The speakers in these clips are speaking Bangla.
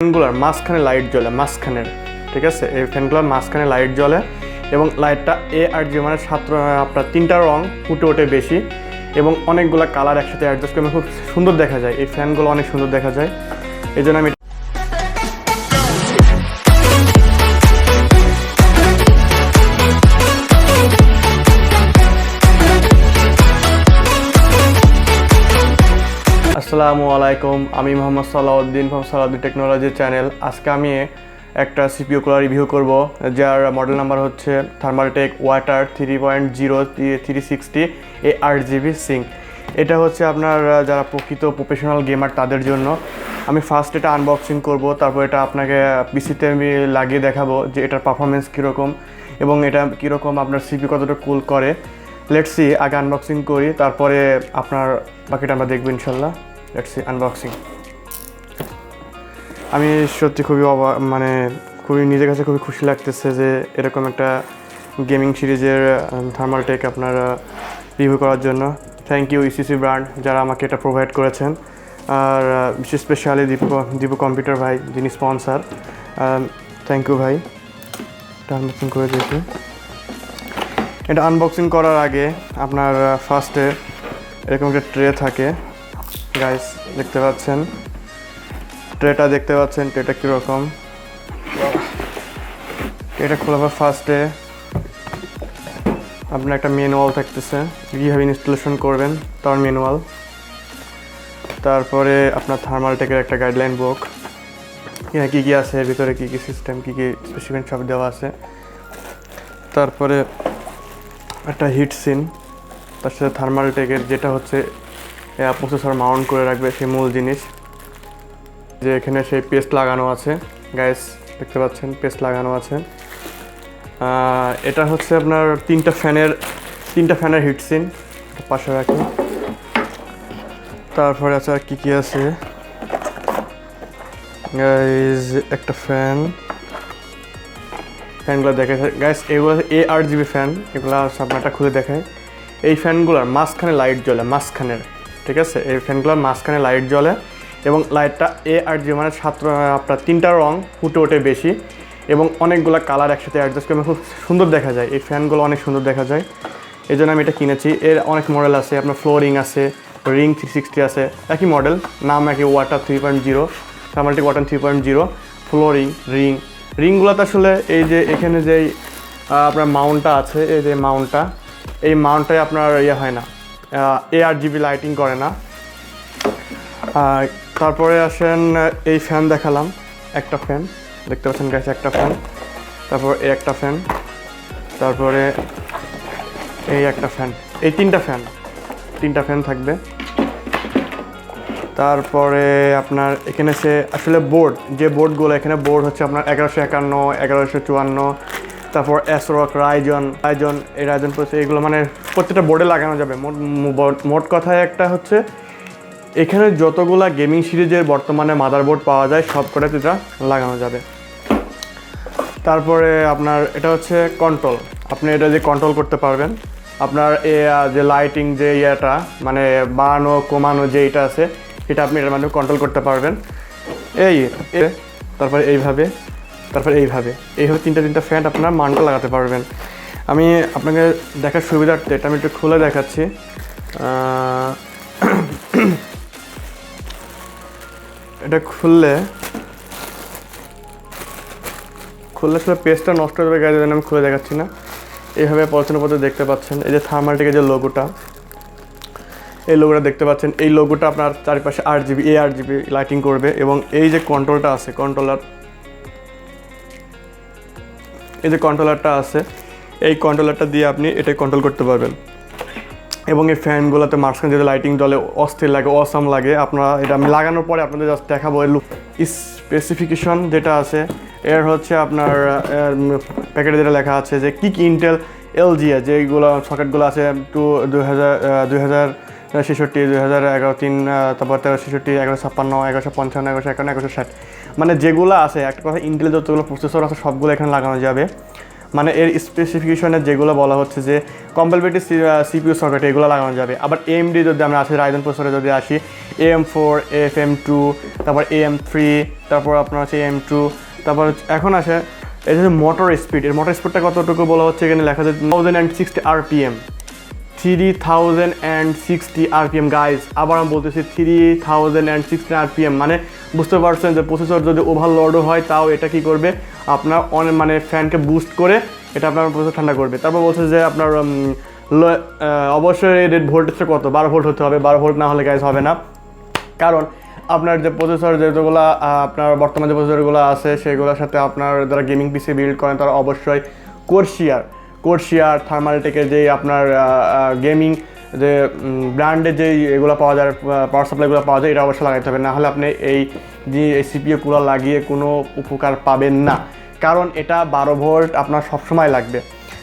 ফ্যানগুলোর মাঝখানে লাইট জ্বলে, মাঝখানের, ঠিক আছে, এই ফ্যানগুলোর মাঝখানে লাইট জ্বলে এবং লাইটটা এ আর জি মানে আপনার তিনটা রং ফুটে ওঠে বেশি এবং অনেকগুলো কালার একসাথে অ্যাডজাস্ট করে খুব সুন্দর দেখা যায়। এই ফ্যানগুলো অনেক সুন্দর দেখা যায়, এই জন্য আমি আসসালামু আলাইকুম, আমি Mohammad Salauddin from Salauddin technology channel. আজকে আমি একটা সিপিইউ কুলার রিভিউ করব, যার মডেল নাম্বার হচ্ছে থার্মালটেক ওয়াটার 3.0 360 8GB সিঙ্ক। এটা হচ্ছে আপনার যারা প্রকৃত প্রফেশনাল গেমার তাদের জন্য। আমি ফার্স্ট এটা আনবক্সিং করব, তারপর এটা আপনাকে পিসিতে আমি লাগিয়ে দেখাবো যে এটার পারফরমেন্স কীরকম এবং এটা কীরকম আপনার সিপিইউ কতটা কুল করে। লেটস সি, আগে আনবক্সিং করি, তারপরে আপনার বাকিটা আমরা দেখবো ইনশাল্লাহ। Let's see unboxing. আমি সত্যি খুবই খুবই নিজের কাছে খুবই খুশি লাগতেছে যে এরকম একটা গেমিং সিরিজের থার্মালটেক আপনার রিভিউ করার জন্য। থ্যাংক ইউ ইসিসি ব্র্যান্ড যারা আমাকে এটা প্রোভাইড করেছেন, আর বিশেষ স্পেশালি দীপু কম্পিউটার ভাই যিনি স্পন্সার। থ্যাংক ইউ ভাই। এটা আনবক্সিং করে দেখি। এটা আনবক্সিং করার আগে আপনার ফার্স্টে এরকম একটা ট্রে থাকে, গাইস দেখতে পাচ্ছেন ট্রেটা, ট্রেটা কীরকম। এটা খোলার পর ফার্স্টে আপনার একটা ম্যানুয়াল থাকতেছে, কীভাবে ইনস্টলেশন করবেন তার ম্যানুয়াল। তারপরে আপনার থার্মালটেকের একটা গাইডলাইন বুক, এখানে কী কী আছে, এর ভিতরে কী কী সিস্টেম, কী কী স্পেসিফিকেশন সব দেওয়া আছে। তারপরে একটা হিট সিন, তার সাথে থার্মালটেকের যেটা হচ্ছে প্রসেসর মাউন্ট করে রাখবে সেই মূল জিনিস, যে এখানে সেই পেস্ট লাগানো আছে, গাইস দেখতে পাচ্ছেন পেস্ট লাগানো আছে। এটা হচ্ছে আপনার তিনটা ফ্যানের হিট সিন পাশে রাখি। তারপরে আছে আর কী আছে, গাইস একটা ফ্যানগুলো দেখে গাইস, এগুলো ARGB ফ্যান, এগুলো আপনারটা খুলে দেখায়। এই ফ্যানগুলোর মাঝখানে লাইট জ্বলে, মাঝখানের, ঠিক আছে, এই ফ্যানগুলোর মাঝখানে লাইট জ্বলে এবং লাইটটা ARGB মানে আপনার তিনটা রং ফুটে ওঠে বেশি এবং অনেকগুলো কালার একসাথে অ্যাডজাস্ট করে খুব সুন্দর দেখা যায়। এই ফ্যানগুলো অনেক সুন্দর দেখা যায়, এই জন্য আমি এটা কিনেছি। এর অনেক মডেল আছে, আপনার ফ্লোরিং আছে, রিং 360 আছে, একই মডেল, নাম একই, ওয়াটার 3.0, থার্মালটেক ওয়াটার 3.0, ফ্লোরিং, রিংগুলোতে আসলে এই যে এখানে যেই আপনার মাউন্টটা আছে, এই যে এই মাউন্টটাই আপনার হয় না, ARGB লাইটিং করে না। তারপরে আসেন এই ফ্যান দেখালাম, একটা ফ্যান দেখতে পাচ্ছেন গাইস, একটা ফ্যান, তারপর এই একটা ফ্যান, তারপরে এই একটা ফ্যান, এই তিনটা ফ্যান থাকবে। তারপরে আপনার এখানে আসলে যে বোর্ডগুলো, এখানে বোর্ড হচ্ছে আপনার 1151, 1154, তারপর অ্যাসরক, রাইজন এই রাইজন প্রসেসর, এগুলো মানে প্রত্যেকটা বোর্ডে লাগানো যাবে। মোট কথায় একটা হচ্ছে এখানে যতগুলা গেমিং সিরিজের বর্তমানে মাদারবোর্ড পাওয়া যায় সব কটাতে এটা লাগানো যাবে। তারপরে আপনার এটা হচ্ছে কন্ট্রোল, আপনি এটা যে কন্ট্রোল করতে পারবেন, আপনার যে লাইটিং যে মানে বাড়ানো কমানো যে এটা আছে, এটা আপনি এটার মাধ্যমে কন্ট্রোল করতে পারবেন। তারপরে এইভাবে তিনটা ফ্যান আপনার মাউন্টটা লাগাতে পারবেন। আমি আপনাকে দেখার সুবিধার্থে এটা আমি একটু খুলে দেখাচ্ছি। এটা খুললে আসলে পেজটা নষ্ট হয়ে যাবে, গাইজ, আমি খুলে দেখাচ্ছি না। এইভাবে পছন্দ পথে দেখতে পাচ্ছেন, এই যে থার্মালটেকের যে লোগোটা, এই লোগোটা দেখতে পাচ্ছেন, এই লোগোটা আপনার চারিপাশে ARGB লাইটিং করবে এবং এই যে কন্ট্রোলটা আছে, কন্ট্রোলারটা আছে, এই কন্ট্রোলারটা দিয়ে আপনি এটাই কন্ট্রোল করতে পারবেন। এবং এই ফ্যানগুলোতে মাঝখানে যদি লাইটিং জ্বলে অস্থির লাগে, অসাম লাগে। আপনারা এটা আমি লাগানোর পরে আপনাদের জাস্ট দেখাবো। এর স্পেসিফিকেশন যেটা আছে এর হচ্ছে আপনার প্যাকেটে যেটা লেখা আছে যে কী ইন্টেল LGA যেগুলো সকেটগুলো আছে 2066, 2011, তারপর 1366, 1156, 1155, 1151, 1160, মানে যেগুলো আছে, একটা কথা ইন্টেল যতগুলো প্রসেসর আছে সবগুলো এখানে লাগানো যাবে। মানে এর স্পেসিফিকেশনে যেগুলো বলা হচ্ছে যে কম্পাটিবল সিপিইউ সকেট এগুলো লাগানো যাবে। আবার এএমডি যদি আমরা আসি, রাইজেন প্রসেসরে যদি আসি, AM4, FM2, তারপর AM3, তারপর আপনার হচ্ছে AM2, তারপর এখন আসে এটা হচ্ছে মোটর স্পিড। এর মোটর স্পিডটা কতটুকু বলা হচ্ছে এখানে লেখা আছে 1060 RPM, 3060 RPM গাইজ। আবার আমি বলতেছি 3060 RPM, মানে বুঝতে পারছেন যে প্রসেসর যদি ওভারলোডও হয় তাও এটা কি করবে, আপনার মানে ফ্যানকে বুস্ট করে এটা আপনার প্রসেসর ঠান্ডা করবে। তারপর বলছে যে আপনার অবশ্যই রেট ভোল্টেজটা কত, 12 ভোল্ট হতে হবে। 12 ভোল্ট না হলে গাইজ হবে না, কারণ আপনার যে প্রসেসর যেগুলো আপনার বর্তমান যে প্রসেসরগুলো আছে সেগুলোর সাথে আপনার যারা গেমিং পিসি বিল্ড করেন তারা অবশ্যই কোর্সিয়ার থার্মালটেকের যেই আপনার গেমিং যে ব্র্যান্ডের যেই এগুলো পাওয়া যায়, পাওয়ার সাপ্লাইগুলো পাওয়া যায়, এটা অবশ্যই লাগাইতে হবে, না হলে আপনি এই যে সিপিইউ কুলার লাগিয়ে কোনো উপকার পাবেন না, কারণ এটা 12 ভোল্ট আপনার সবসময় লাগবে।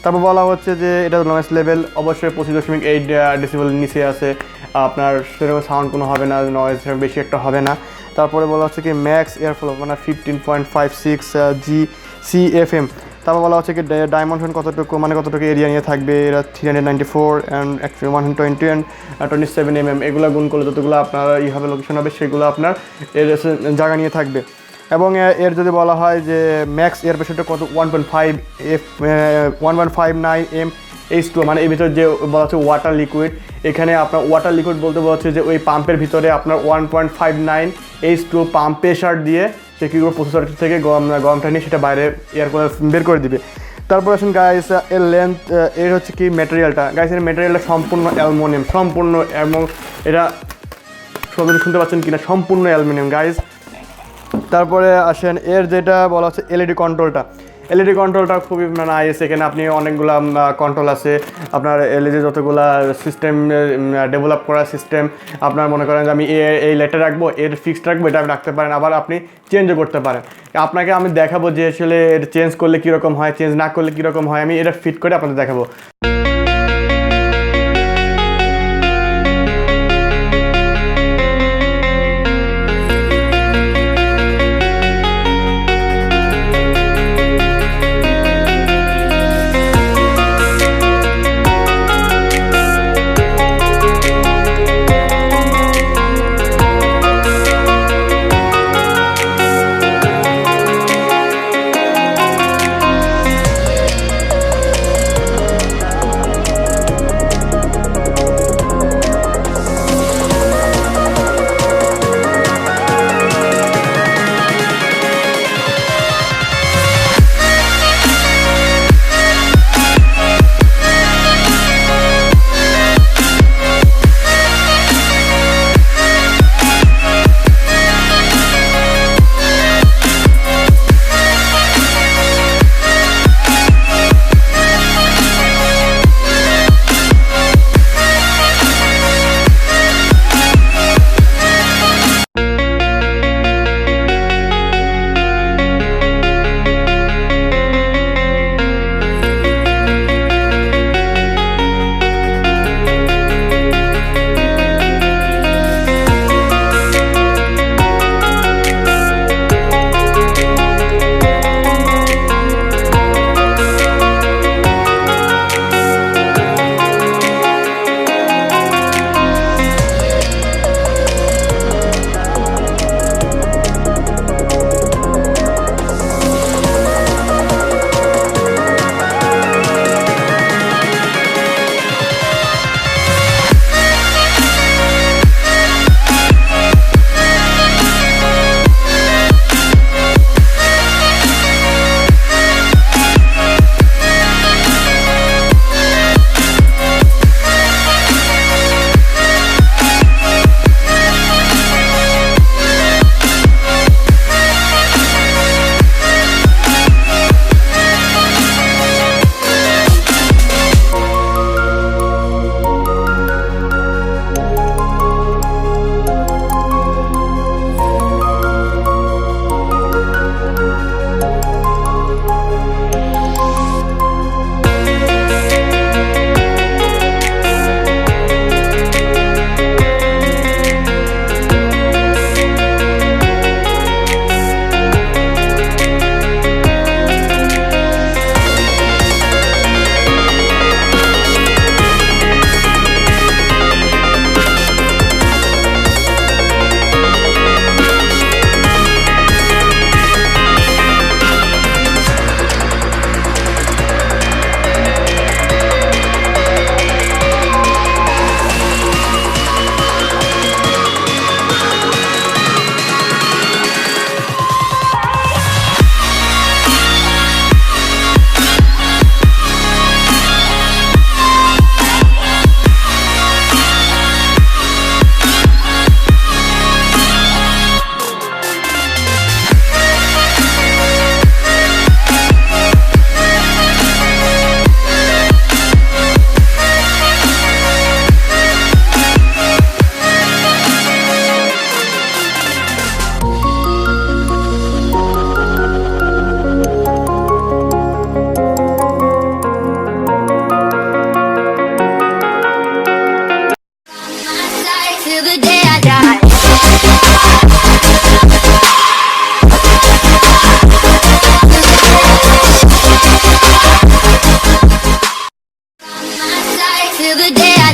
তারপর বলা হচ্ছে যে এটা নয়েজ লেভেল অবশ্যই 25.8 ডেসিবেল নিচে আছে, আপনার সেরকম সাউন্ড কোনো হবে না, নয়েজ বেশি একটা হবে না। তারপরে বলা হচ্ছে কি ম্যাক্স এয়ারফ্লো মানে 15.56 GCFM। তারপর বলা হচ্ছে কি ডাইমেনশন কতটুকু, মানে কতটুকু এরিয়া নিয়ে থাকবে, এরা 394 অ্যান্ড 120 অ্যান্ড 27 mm, এগুলো গুণ করলে যতগুলো আপনার হবে লোকেশন হবে সেগুলো আপনার এর জায়গা নিয়ে থাকবে। এবং এর যদি বলা হয় যে ম্যাক্স এয়ার প্রেশারটা কত 1.59 mH2, মানে এর ভিতরে যে বলা হচ্ছে ওয়াটার লিকুইড, এখানে আপনার ওয়াটার লিকুইড বলতে বলা হচ্ছে যে ওই পাম্পের ভিতরে আপনার 1.59 H2 পাম্প প্রেশার দিয়ে সে কী করে প্রসেসর থেকে গরমটা নিয়ে সেটা বাইরে এয়ার করে বের করে দিবে। তারপর আসুন গাইস এর লেন্থ, এর হচ্ছে কি ম্যাটেরিয়ালটা, গাইস এর ম্যাটেরিয়ালটা সম্পূর্ণ অ্যালুমিনিয়াম, সম্পূর্ণ, এবং এটা সবাই শুনতে পাচ্ছেন কিনা, সম্পূর্ণ অ্যালুমিনিয়াম গাইস। তারপরে আসেন এর যেটা বলা হচ্ছে এলইডি কন্ট্রোলটা খুবই নাইস। এখানে আপনি অনেকগুলা কন্ট্রোল আছে, আপনার এলইডি যতগুলা সিস্টেম ডেভেলপ করা সিস্টেম, আপনার মনে করেন যে আমি এই লাইটটা রাখবো, এর ফিক্সড রাখবো, এটা আপনি রাখতে পারেন, আবার আপনি চেঞ্জও করতে পারেন। আপনাকে আমি দেখাবো যে আসলে চেঞ্জ করলে কীরকম হয়, চেঞ্জ না করলে কীরকম হয়, আমি এটা ফিট করে আপনাদের দেখাবো। till the day